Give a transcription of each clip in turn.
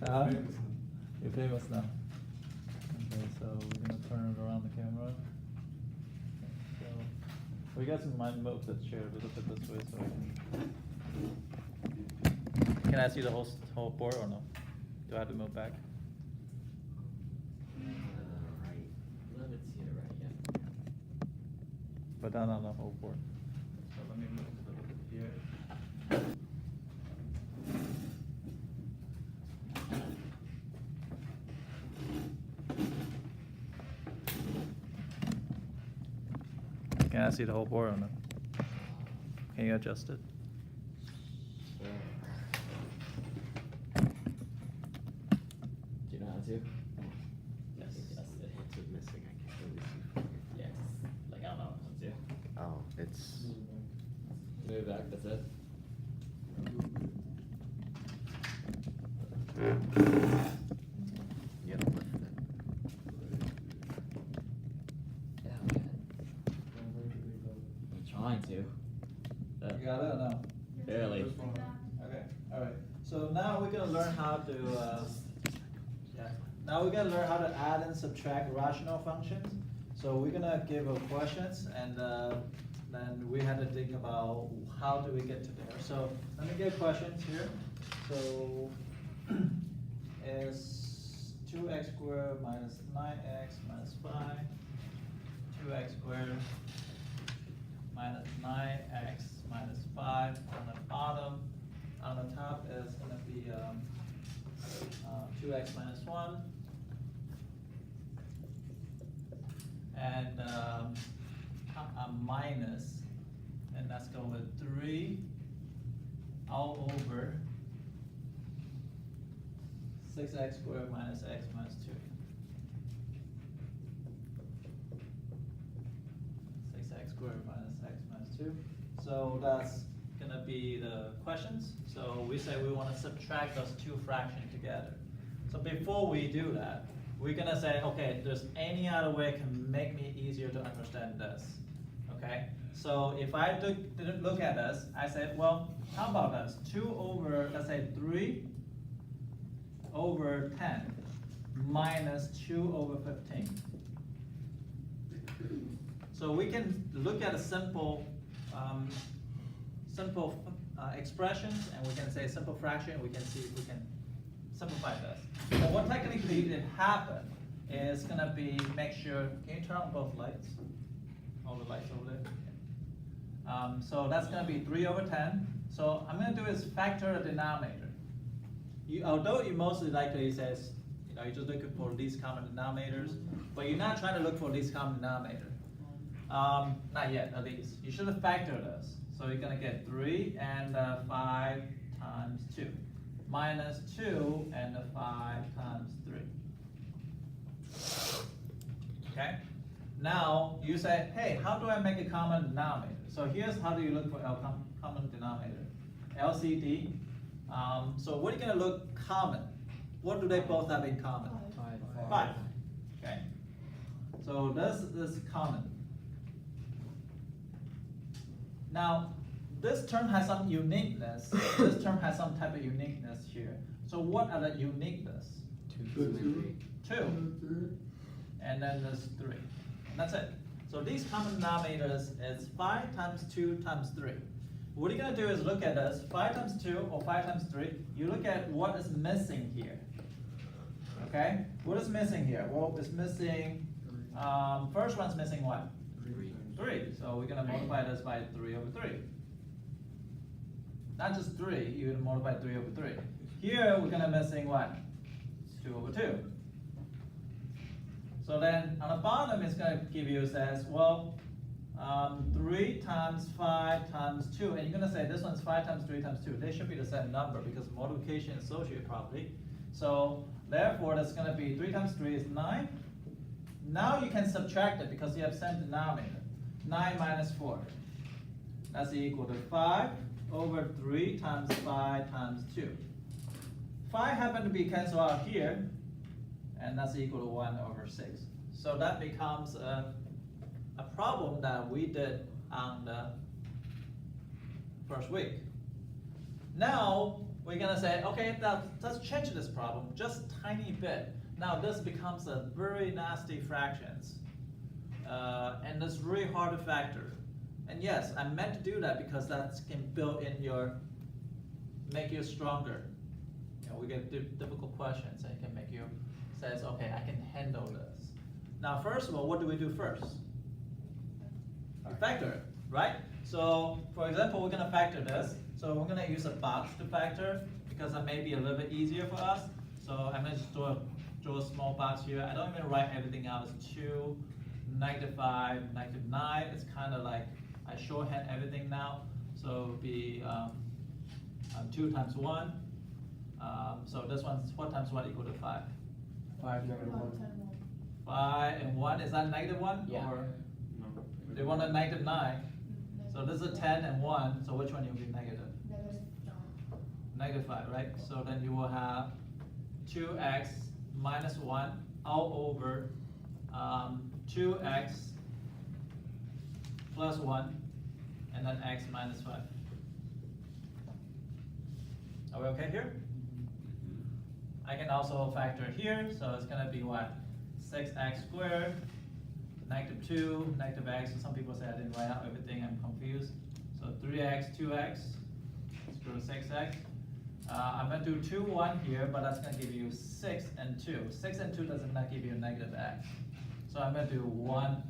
You're famous now. Okay, so we're gonna turn it around the camera. So we guys might move the chair a little bit this way so I can I see the whole board or no? Do I have to move back? Right. Let it see it right, yeah. But not on the whole board. So let me move a little bit here. Can I see the whole board or no? Can you adjust it? Sure. Do you know how to? Yes. Yes. What's it missing? I can't really see from here. Yes. Like I don't know how to. Oh, it's. Move back. That's it. You gotta lift it. Yeah, okay. I'm trying to. You got it or no? Barely. Okay, alright. So now we're gonna learn how to, now we're gonna learn how to add and subtract rational functions. So we're gonna give questions and then we had to think about how do we get to there. So let me give questions here. So is 2x squared minus 9x minus 5, 2x squared minus 9x minus 5 on the bottom. On the top is going to be 2x minus 1. And a minus, and let's go with 3 all over 6x squared minus x minus 2. 6x squared minus x minus 2. So that's going to be the questions. So we say we want to subtract those two fractions together. So before we do that, we're going to say, okay, there's any other way can make me easier to understand this. Okay? So if I didn't look at this, I said, well, how about this? 2 over, let's say 3 over 10 minus 2 over 15. So we can look at a simple expressions, and we can say simple fraction. We can see if we can simplify this. But what technically did happen is going to be make sure. Can you turn on both lights? All the lights over there. So that's going to be 3 over 10. So I'm going to do is factor the denominator. Although you mostly likely says, you're just looking for least common denominators, but you're not trying to look for least common denominator. Not yet, at least. You should have factored this. So you're going to get 3 and 5 times 2, minus 2 and 5 times 3. Okay? Now you say, hey, how do I make a common denominator? So here's how do you look for common denominator. LCD. So what are you going to look common? What do they both have in common? 5. Okay. So this is common. Now, this term has some uniqueness. This term has some type of uniqueness here. So what are the uniqueness? 2. 2. And then there's 3. And that's it. So these common denominators is 5 times 2 times 3. What you're going to do is look at this. 5 times 2 or 5 times 3. You look at what is missing here. Okay? What is missing here? Well, it's missing, first one's missing what? 3. So we're going to multiply this by 3 over 3. Not just 3, you're going to multiply 3 over 3. Here we're going to missing what? 2 over 2. So then on the bottom it's going to give you says, well, 3 times 5 times 2. And you're going to say this one's 5 times 3 times 2. They should be the same number because multiplication is associated property. So therefore that's going to be 3 times 3 is 9. Now you can subtract it because you have same denominator. 9 minus 4. That's equal to 5 over 3 times 5 times 2. 5 happen to be cancelled out here, and that's equal to 1 over 6. So that becomes a problem that we did on the first week. Now, we're gonna say, okay, now let's change this problem just tiny bit. Now this becomes a very nasty fractions. And it's really hard to factor. And yes, I meant to do that because that can build in make you stronger. You know, we get difficult questions and it can make you says, okay, I can handle this. Now, first of all, what do we do first? We factor it, right? So, for example, we're gonna factor this. So we're gonna use a box to factor because that may be a little bit easier for us. So I'm gonna just draw a small box here. I don't even write everything out. It's 2, -5, -9. It's kind of like I shorthand everything now. So it would be 2 times 1. So this one's 4 times 1 equal to 5. 5, -1. 5 and 1, is that -1? Yeah. Or they want a -9. So this is a 10 and 1, so which one will be negative? -5, right? So then you will have 2x minus 1 all over 2x plus 1 and then x minus 5. Are we okay here? I can also factor here, so it's gonna be what? 6x squared, -2, -x, so some people say I didn't write out everything, I'm confused. So 3x, 2x, let's go to 6x. I'm gonna do 2, 1 here, but that's gonna give you 6 and 2. 6 and 2 does not give you a negative x. So I'm gonna do 1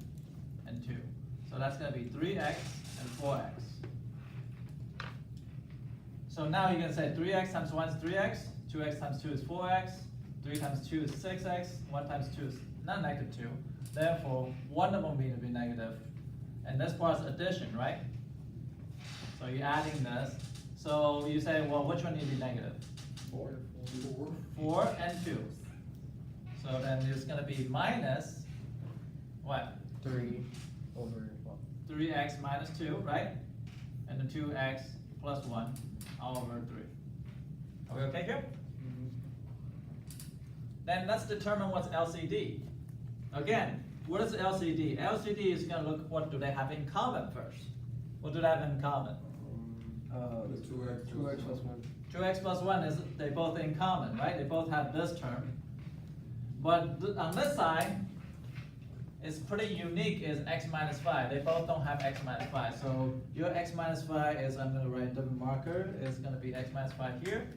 and 2. So that's gonna be 3x and 4x. So now you can say 3x times 1 is 3x, 2x times 2 is 4x, 3 times 2 is 6x, 1 times 2 is not -2. Therefore, one of them will be negative. And this part is addition, right? So you're adding this. So you say, well, which one need to be negative? 4 and 2. So then it's going to be minus what? 3 over 3x minus 2, right? And then 2x plus 1 all over 3. Are we okay here? Then let's determine what's LCD. Again, what is LCD? LCD is going to look what do they have in common first. What do they have in common? 2x plus 1. 2x plus 1 is they both in common, right? They both have this term. But on this side, it's pretty unique is x minus 5. They both don't have x minus 5. So your x minus 5 is, I'm going to write a different marker, is going to be x minus 5 here.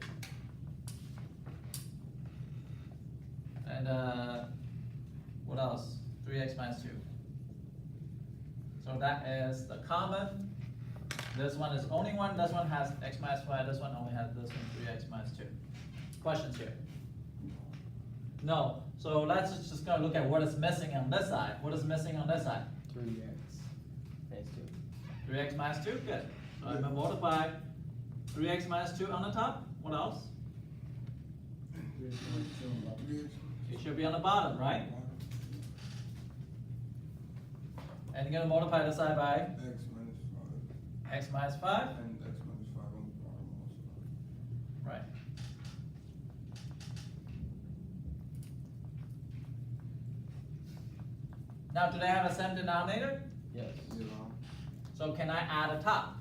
And what else? 3x minus 2. So that is the common. This one is only one. This one has x minus 5. This one only has this one, 3x minus 2. Questions here? No. So let's just go look at what is missing on this side. What is missing on this side? 3x minus 2. 3x minus 2. Good. So I'm going to multiply 3x minus 2 on the top. What else? It should be on the bottom, right? And you're going to multiply this side by x minus 5. And x minus 5 on the bottom also. Right. Now, do they have a same denominator? Yes. So can I add a top?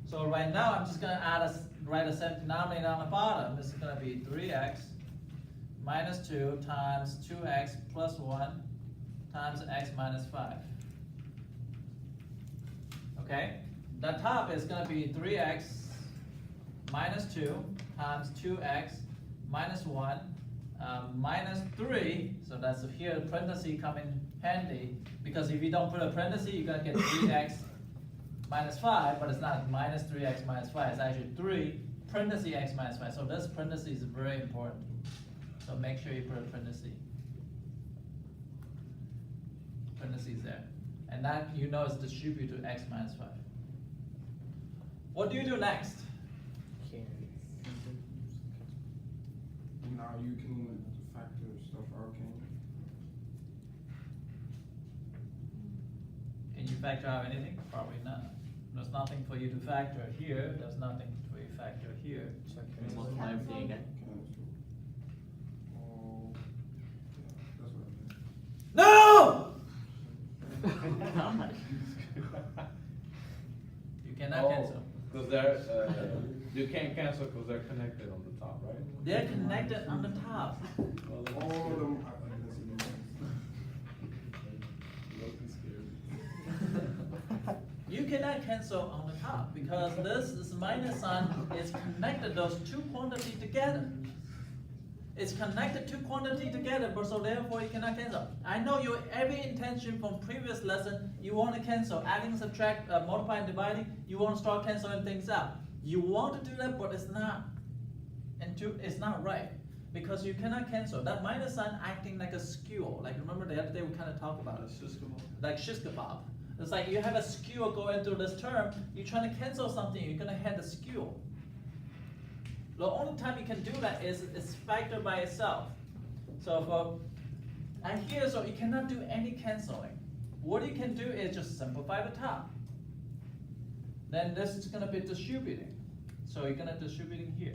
So right now, I'm just going to write a same denominator on the bottom. This is going to be 3x minus 2 times 2x plus 1 times x minus 5. Okay? The top is going to be 3x minus 2 times 2x minus 1 minus 3. So that's here, the parenthesis come in handy. Because if you don't put a parenthesis, you're going to get 3x minus 5, but it's not minus 3x minus 5. It's actually 3 parenthesis x minus 5. So this parenthesis is very important. So make sure you put a parenthesis there. And that you know is distributed to x minus 5. What do you do next? Now you can factor stuff out, can you? Can you factor out anything? Probably not. There's nothing for you to factor here. There's nothing for you to factor here. Multiply everything again. Oh, yeah, that's what I meant. No! You cannot cancel. Because there, You can't cancel because they're connected on the top, right? They're connected on the top. Well, that's All of good. them, You cannot cancel on the top because this minus sign is connected those two quantities together. It's connected two quantity together, but so therefore you cannot cancel. I know your every intention from previous lesson, you want to cancel, adding, subtract, multiplying, dividing, you want to start canceling things out. You want to do that, but it's not right. Because you cannot cancel. That minus sign acting like a skewer. Like remember the other day we kind of talked about it. Like shish kebab. It's like you have a skewer going through this term, you're trying to cancel something, you're gonna have the skewer. The only time you can do that is factor by itself. So for, and here, so you cannot do any canceling. What you can do is just simplify the top. Then this is gonna be distributing. So you're gonna distributing here.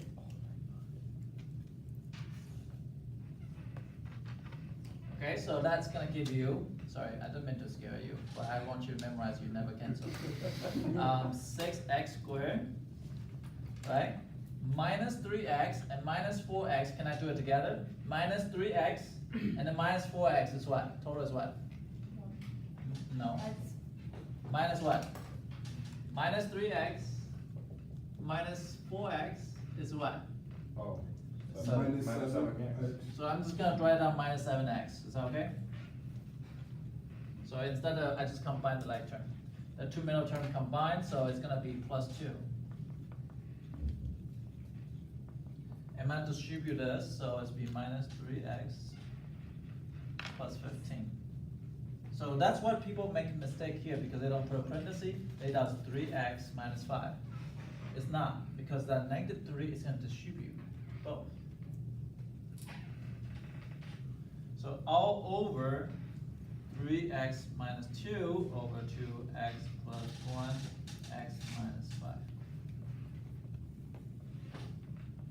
Okay, so that's gonna give you, sorry, I didn't mean to scare you, but I want you to memorize, you never cancel. 6x squared, right? Minus 3x and minus 4x, can I do it together? Minus 3x and then minus 4x is what? Total is what? No. Minus what? Minus 3x minus 4x is what? Oh. So- minus Minus 7 7x. So I'm just gonna write down minus 7x, is that okay? So instead of, I just combine the like term. The two middle term combined, so it's gonna be plus 2. I'm gonna distribute this, so it's be minus 3x plus 15. So that's what people make a mistake here, because they don't put a parenthesis, they does 3x minus 5. It's not, because that negative 3 is gonna distribute both. So all over 3x minus 2 over 2x plus 1, x minus 5.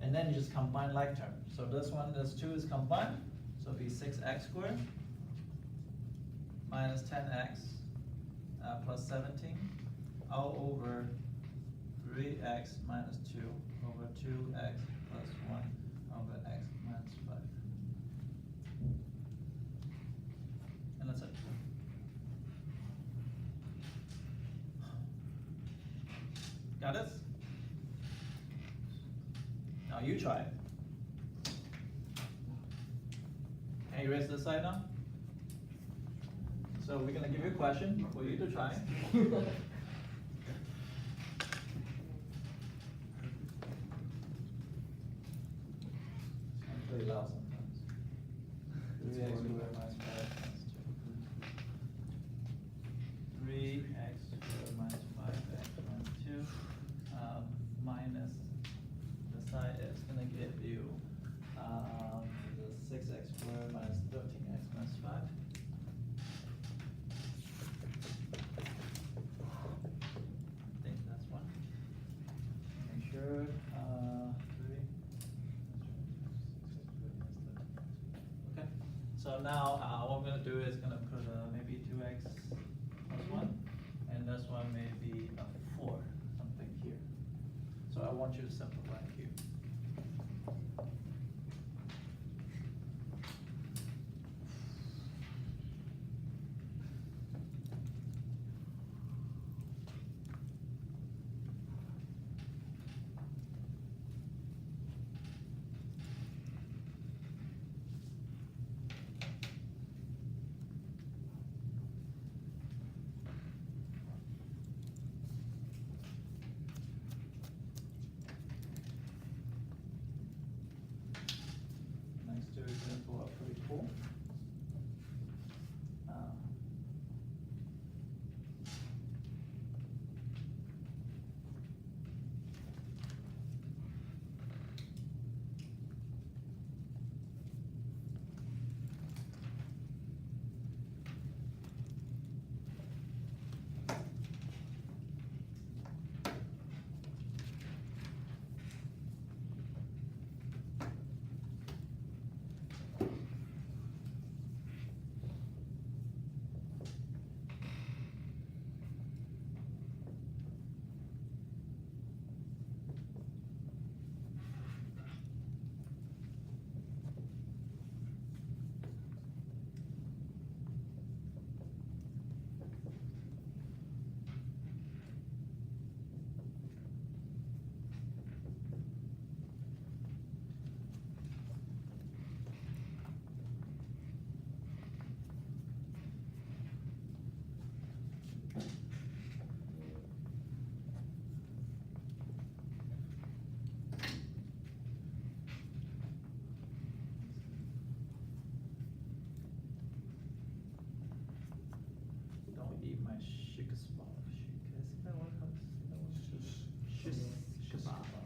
And then you just combine like term. So this 2 is combined, so it'll be 6x squared minus 10x plus 17 all over 3x minus 2 over 2x plus 1 over x minus 5. And that's it. Got it? Now you try it. Can you erase this side now? So we're gonna give you a question for you to try. I'm pretty loud sometimes. 3x squared minus 5x 2. 3x squared minus 5x minus 2 minus the side is gonna give you the 6x squared minus 13x minus 5. I think that's one. Make sure, 3. Okay, so now what I'm gonna do is gonna put maybe 2x plus 1, and this one may be a 4, something here. So I want you to simplify here.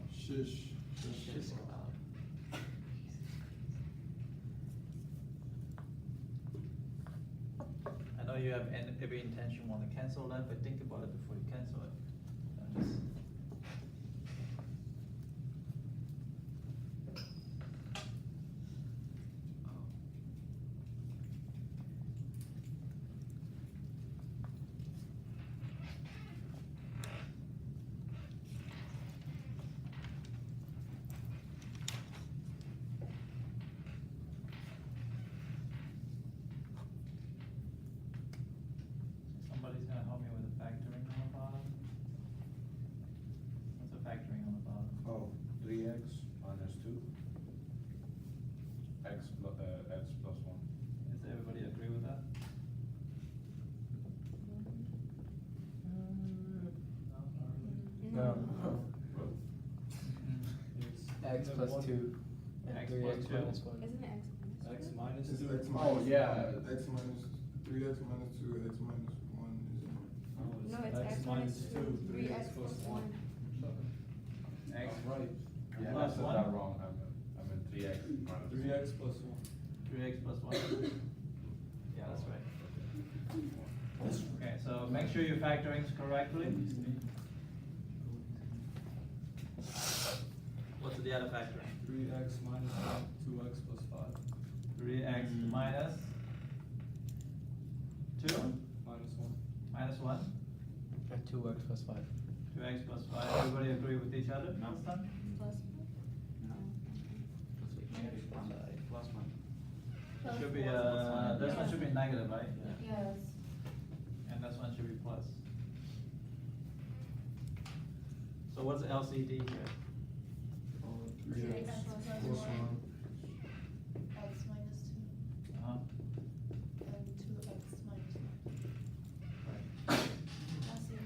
Shish. I know you have every intention want to cancel that, but think about it before you cancel it. Just- Somebody's gonna help me with the factoring on the bottom. What's the factoring on the bottom? Oh, 3x minus 2. X plus 1. Does everybody agree with that? No. Mm-hmm. X plus 2. And X 3x plus 2. minus 1. Isn't it X minus? It's 2? x Oh, minus, yeah. x minus 3x minus 2, x minus 1 is No, it's X minus 2, 3x plus 1. X Right. Yeah, Plus I said one? that wrong. I meant 3x minus 3x plus 1. 3x plus 1. Yeah, that's right. Okay, so make sure you're factoring correctly. What's the other factoring? 3x minus 1, 2x plus 5. 3x minus 2 Minus 1. minus 1. And 2x plus 5. 2x plus 5. Everybody agree with each other? No, it's done? Plus Plus 1. Plus Should be, one. this one should be negative, right? Yes. And this one should be plus. So what's LCD here? 3x plus 1. X minus 2 Uh-huh. and 2x minus 1. Right. That's it.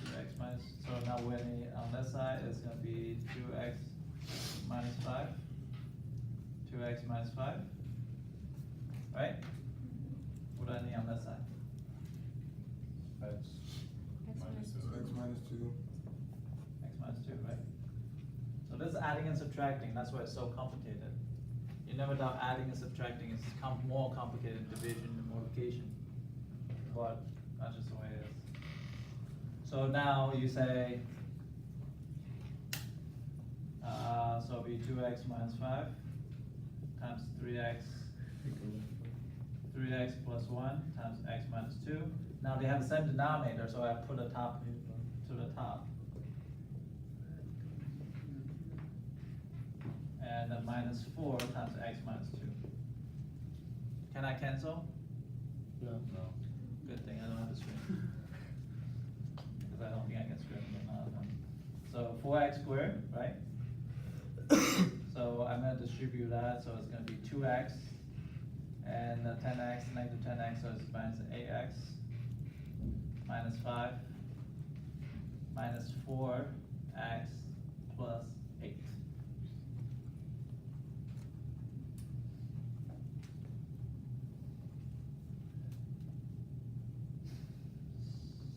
2x minus, so now we're on this side, it's gonna be 2x minus 5. 2x minus 5. Right? What do I need on this side? x X minus 2. x minus 2. X minus 2, right? So this is adding and subtracting, that's why it's so complicated. You never doubt adding and subtracting is more complicated than division and multiplication. But that's just the way it is. So now you say, so it'll be 2x minus 5 times 3x plus 1 times x minus 2. Now they have the same denominator, so I put a top to the top. And then minus 4 times x minus 2. Can I cancel? No. No. Good thing I don't have a screen. Because I don't think I can screen it now. So 4x squared, right? So I'm gonna distribute that, so it's gonna be 2x and 10x, negative 10x, so it's minus 8x, minus 5, minus 4x plus 8.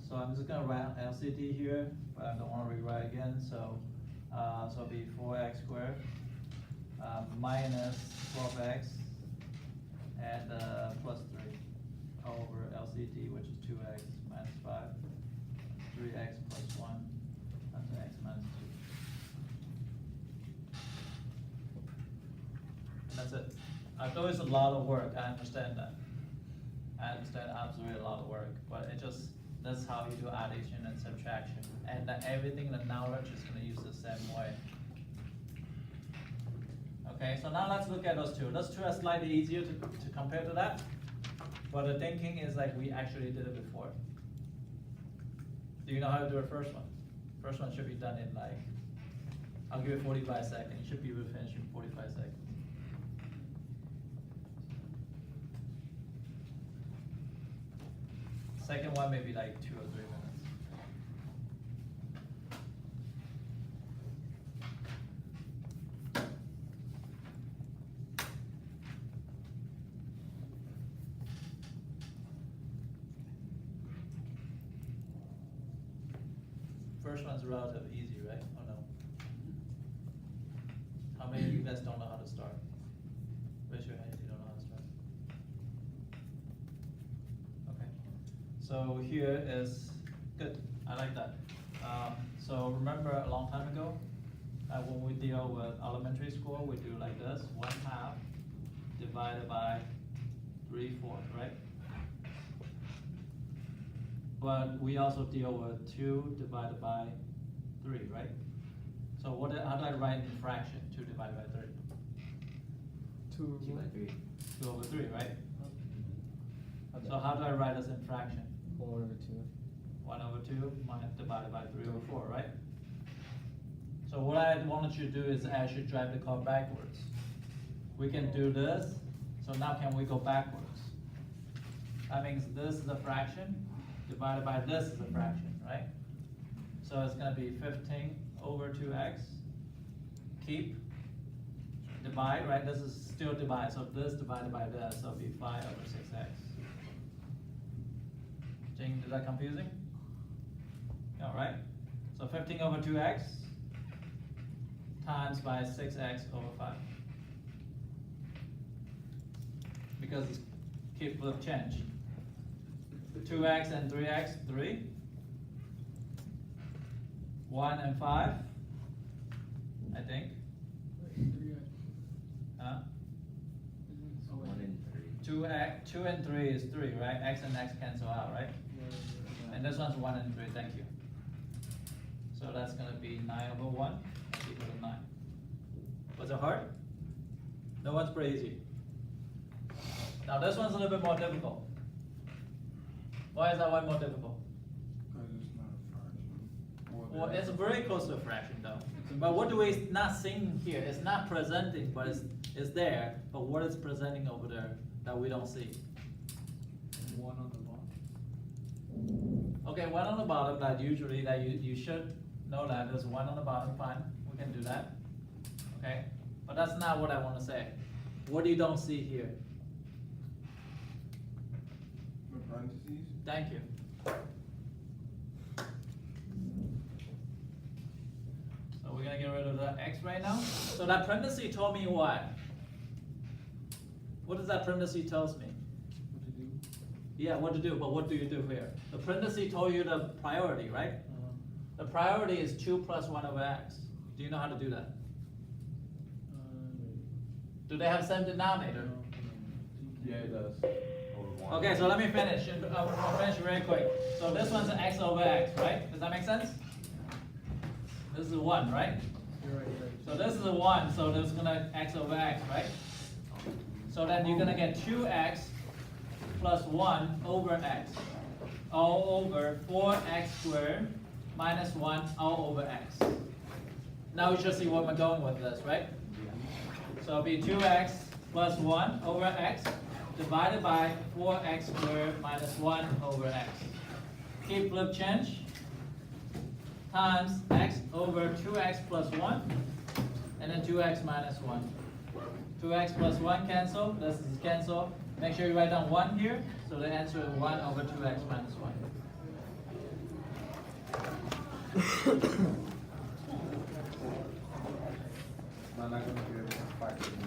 So I'm just gonna write LCD here, but I don't wanna rewrite again, so, so it'll be 4x squared, minus 12x, and, plus 3 over LCD, which is 2x minus 5, 3x plus 1, times x minus 2. And that's it. I know it's a lot of work, I understand that. I understand absolutely a lot of work, but it just, that's how you do addition and subtraction. And that everything in the knowledge is gonna use the same way. Okay, so now let's look at those two. Those two are slightly easier to compare to that. But the thinking is like we actually did it before. Do you know how to do the first one? First one should be done in like, I'll give it 45 seconds. You should be able to finish in 45 seconds. Second one maybe like 2 or 3 minutes. first one's relatively easy, right? Or no? How many of you guys don't know how to start? Raise your hand if you don't know how to start. Okay, so here is, good, I like that. So remember a long time ago, when we deal with elementary school, we do like this, 1/2 divided by 3/4, right? But we also deal with 2 divided by 3, right? So how do I write in fraction, 2 divided by 3? 2 2 by 3. 2 over 3, right? So how do I write this in fraction? 1 over 2. 1 over 2 minus divided by 3 over 4, right? So what I wanted you to do is actually drive the car backwards. We can do this, so now can we go backwards? That means this is a fraction, divided by this is a fraction, right? So it's gonna be 15 over 2x, keep, divide, right? This is still divide, so this divided by this, so it'll be 5 over 6x. Jing, is that confusing? All right, so 15 over 2x times by 6x over 5. Because it's keep with change. 2x and 3x, 3. 1 and 5, I think. Huh? 1 and 3. 2 and 3 is 3, right? X and x cancel out, right? And this one's 1 and 3, thank you. So that's gonna be 9 over 1 equal to 9. Was it hard? No, one's pretty easy. Now this one's a little bit more difficult. Why is that one more difficult? Cause it's not a fraction. Well, it's very close to a fraction though. But what do we not seeing here? It's not presenting, but it's there. But what is presenting over there that we don't see? 1 on the bottom. Okay, 1 on the bottom, that usually that you should know that there's 1 on the bottom, fine, we can do that. Okay, but that's not what I want to say. What you don't see here? The parentheses? Thank you. So we're gonna get rid of the x right now. So that parenthesis told me what? What does that parenthesis tells me? What to do? Yeah, what to do, but what do you do here? The parenthesis told you the priority, right? The priority is 2 plus 1 over x. Do you know how to do that? Do they have same denominator? Yeah, it does. Okay, so let me finish. I'll finish very quick. So this one's x over x, right? Does that make sense? This is 1, right? You're right. So this is a 1, so there's gonna x over x, right? So then you're gonna get 2x plus 1 over x, all over 4x squared minus 1 all over x. Now you should see where I'm going with this, right? So it'll be 2x plus 1 over x divided by 4x squared minus 1 over x. Keep flip change times x over 2x plus 1 and then 2x minus 1. 2x plus 1 cancel, this is cancel. Make sure you write down 1 here, so the answer is 1 over 2x minus 1. I'm not gonna be able to factor in.